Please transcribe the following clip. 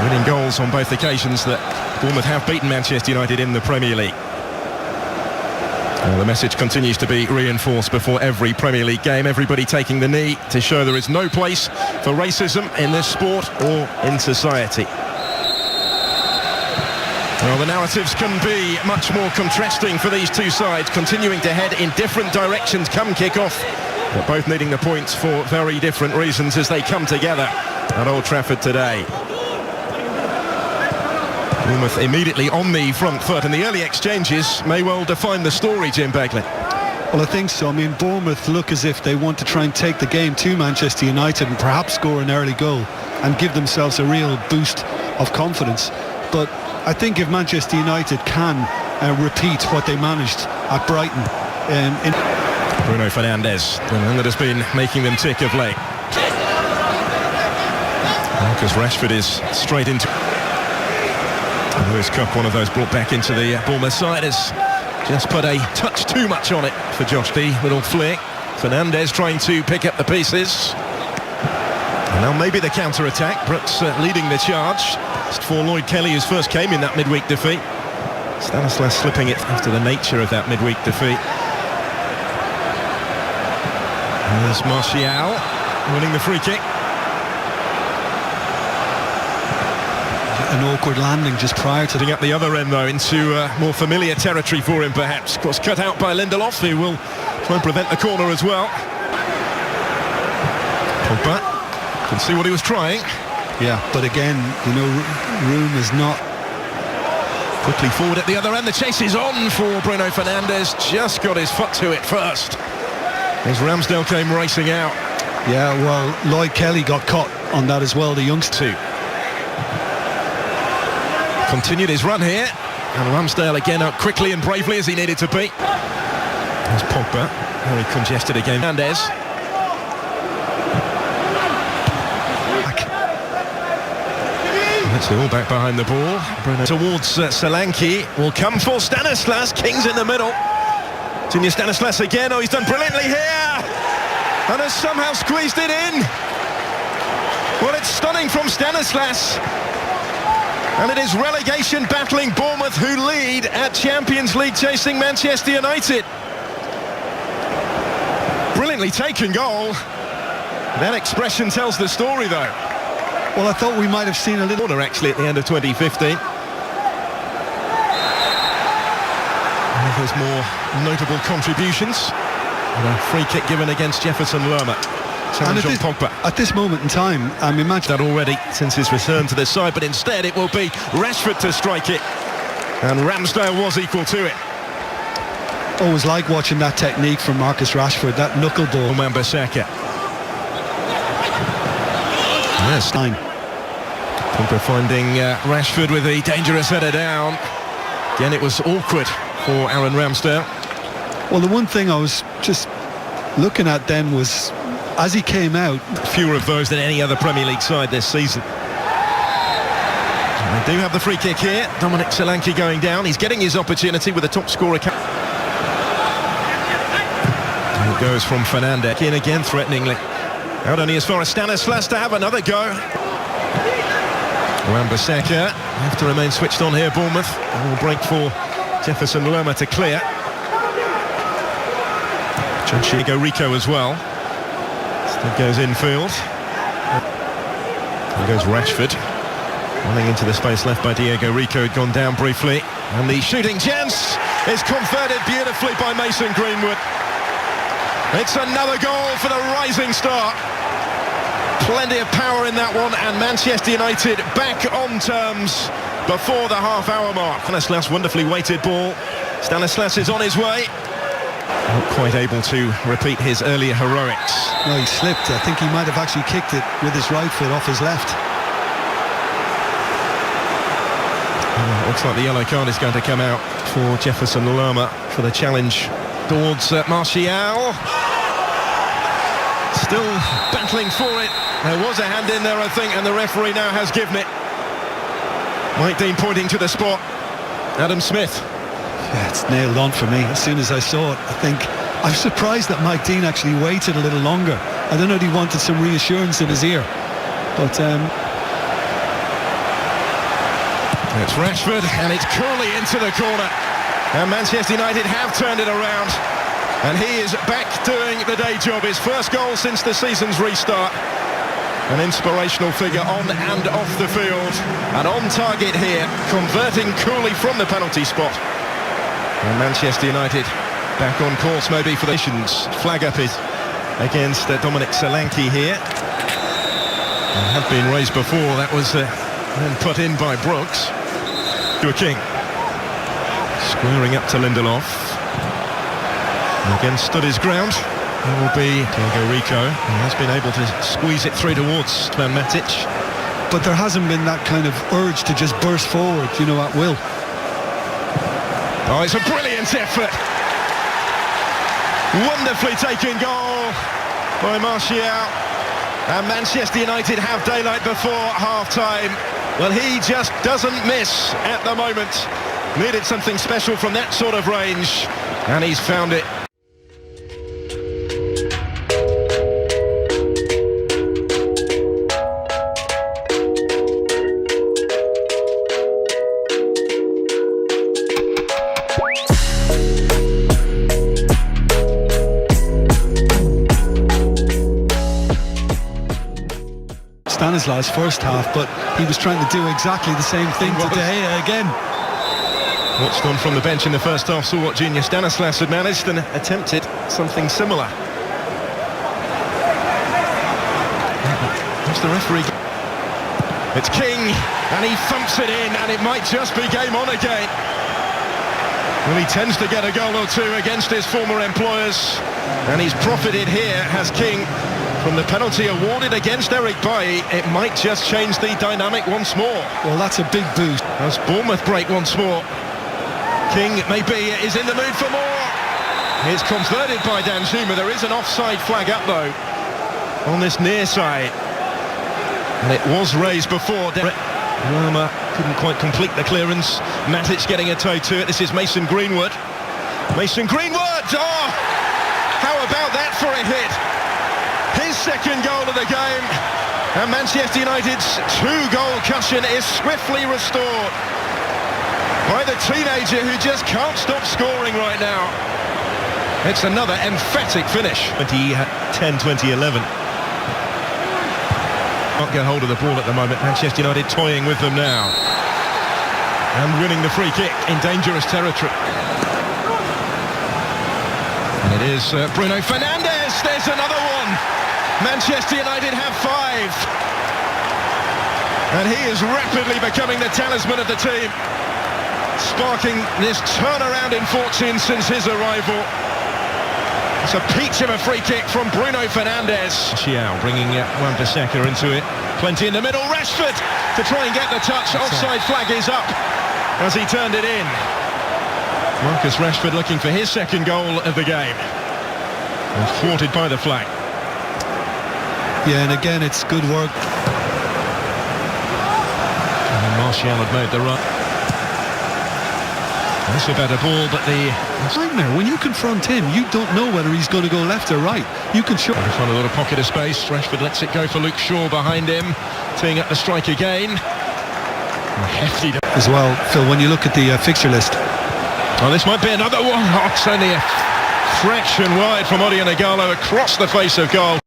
winning goals on both occasions that Bournemouth have beaten Manchester United in the Premier League. Well, the message continues to be reinforced before every Premier League game. Everybody taking the knee to show there is no place for racism in this sport or in society. Well, the narratives can be much more contrasting for these two sides, continuing to head in different directions come kick-off, but both needing the points for very different reasons as they come together at Old Trafford today. Bournemouth immediately on the front foot, and the early exchanges may well define the story, Jim Begley. Well, I think so. I mean, Bournemouth look as if they want to try and take the game to Manchester United and perhaps score an early goal and give themselves a real boost of confidence. But I think if Manchester United can repeat what they managed at Brighton Bruno Fernandes, the man that has been making them tick of late. Marcus Rashford is straight into Lewis Cup, one of those brought back into the Bournemouth side, has just put a touch too much on it for Josh D. Little flick. Fernandes trying to pick up the pieces. And now maybe the counter-attack, Brooks leading the charge. Just for Lloyd Kelly, whose first came in that midweek defeat. Stanislas slipping it after the nature of that midweek defeat. There's Martial winning the free kick. An awkward landing just prior to At the other end, though, into more familiar territory for him, perhaps. Of course, cut out by Lindelof, who will try and prevent the corner as well. Pogba can see what he was trying. Yeah, but again, you know, room is not. Quickly forward at the other end, the chase is on for Bruno Fernandes. Just got his foot to it first as Ramsdale came racing out. Yeah, well, Lloyd Kelly got caught on that as well, the youngster. Continued his run here, and Ramsdale again out quickly and bravely as he needed to be. There's Pogba, very congested again. Fernandes. That's all back behind the ball. Bruno towards Solanke, will come for Stanislas. King's in the middle. Junior Stanislas again. Oh, he's done brilliantly here, and has somehow squeezed it in. Well, it's stunning from Stanislas. And it is relegation battling Bournemouth who lead at Champions League chasing Manchester United. Brilliantly taken goal. That expression tells the story, though. Well, I thought we might have seen a little corner actually at the end of 2015. And there's more notable contributions. And a free kick given against Jefferson Lerma. Challenge on Pogba. At this moment in time, I'm imagining that already since his return to the side, but instead it will be Rashford to strike it, and Ramsdale was equal to it. Always like watching that technique from Marcus Rashford, that knuckleball. Wan-Bissaka. Yes, 9. Pogba finding Rashford with a dangerous header down. Again, it was awkward for Aaron Ramsdale. Well, the one thing I was just looking at then was, as he came out, fewer of those than any other Premier League side this season. And they do have the free kick here. Dominic Solanke going down. He's getting his opportunity with the top scorer. And it goes from Fernandes in again threateningly. Out only as far as Stanislas to have another go. Wan-Bissaka have to remain switched on here, Bournemouth. And will break for Jefferson Lerma to clear. Diego Rico as well. It goes infield. There goes Rashford. Running into the space left by Diego Rico, had gone down briefly. And the shooting chance is converted beautifully by Mason Greenwood. It's another goal for the rising star. Plenty of power in that one, and Manchester United back on terms before the half-hour mark. Stanislas, wonderfully weighted ball. Stanislas is on his way. Not quite able to repeat his earlier heroics. No, he slipped. I think he might have actually kicked it with his right foot off his left. Looks like the yellow card is going to come out for Jefferson Lerma for the challenge towards Martial. Still battling for it. There was a hand in there, I think, and the referee now has given it. Mike Dean pointing to the spot. Adam Smith. Yeah, it's nailed on for me. As soon as I saw it, I think I'm surprised that Mike Dean actually waited a little longer. I don't know if he wanted some reassurance in his ear, but It's Rashford, and it's coolly into the corner. And Manchester United have turned it around. And he is back doing the day job. His first goal since the season's restart. An inspirational figure on and off the field. And on target here, converting coolly from the penalty spot. And Manchester United back on course maybe for the nations. Flag up is against Dominic Solanke here. And have been raised before. That was then put in by Brooks. To a King. Squaring up to Lindelof. And again stood his ground. It will be Diego Rico. He has been able to squeeze it through towards Van Matic. But there hasn't been that kind of urge to just burst forward, you know, at will. Oh, it's a brilliant effort. Wonderfully taken goal by Martial. And Manchester United have daylight before half-time. Well, he just doesn't miss at the moment. Needed something special from that sort of range, and he's found it. Stanislav's first half, but he was trying to do exactly the same thing today again. Watched on from the bench in the first half, saw what Junior Stanislas had managed and attempted something similar. What's the referee? It's King, and he thumps it in, and it might just be game on again. Well, he tends to get a goal or two against his former employers, and he's profited here, has King, from the penalty awarded against Eric Bailly. It might just change the dynamic once more. Well, that's a big boost. As Bournemouth break once more. King maybe is in the mood for more. It's converted by Danjuma. There is an offside flag up though on this near side, and it was raised before. Rama couldn't quite complete the clearance. Matic getting a toe to it. This is Mason Greenwood. Mason Greenwood! Oh! How about that for a hit? His second goal of the game, and Manchester United's two-goal cushion is swiftly restored by the teenager who just can't stop scoring right now. It's another emphatic finish. 2010-2011. Can't get hold of the ball at the moment. Manchester United toying with them now. And winning the free kick in dangerous territory. And it is Bruno Fernandes. There's another one. Manchester United have 5. And he is rapidly becoming the talisman of the team, sparking this turnaround in fortune since his arrival. It's a peach of a free kick from Bruno Fernandes. Xiao bringing Wan-Bissaka into it. Plenty in the middle. Rashford to try and get the touch. Offside flag is up as he turned it in. Marcus Rashford looking for his second goal of the game. And thwarted by the flag. Yeah, and again, it's good work. And Martial had made the run. That's a better ball, but the nightmare. When you confront him, you don't know whether he's going to go left or right. You can show. Find a little pocket of space. Rashford lets it go for Luke Shaw behind him, teeing up the strike again. Hefty as well, Phil. When you look at the fixture list, well, this might be another one. Oh, it's only a fraction wide from Odion Igalo across the face of goal.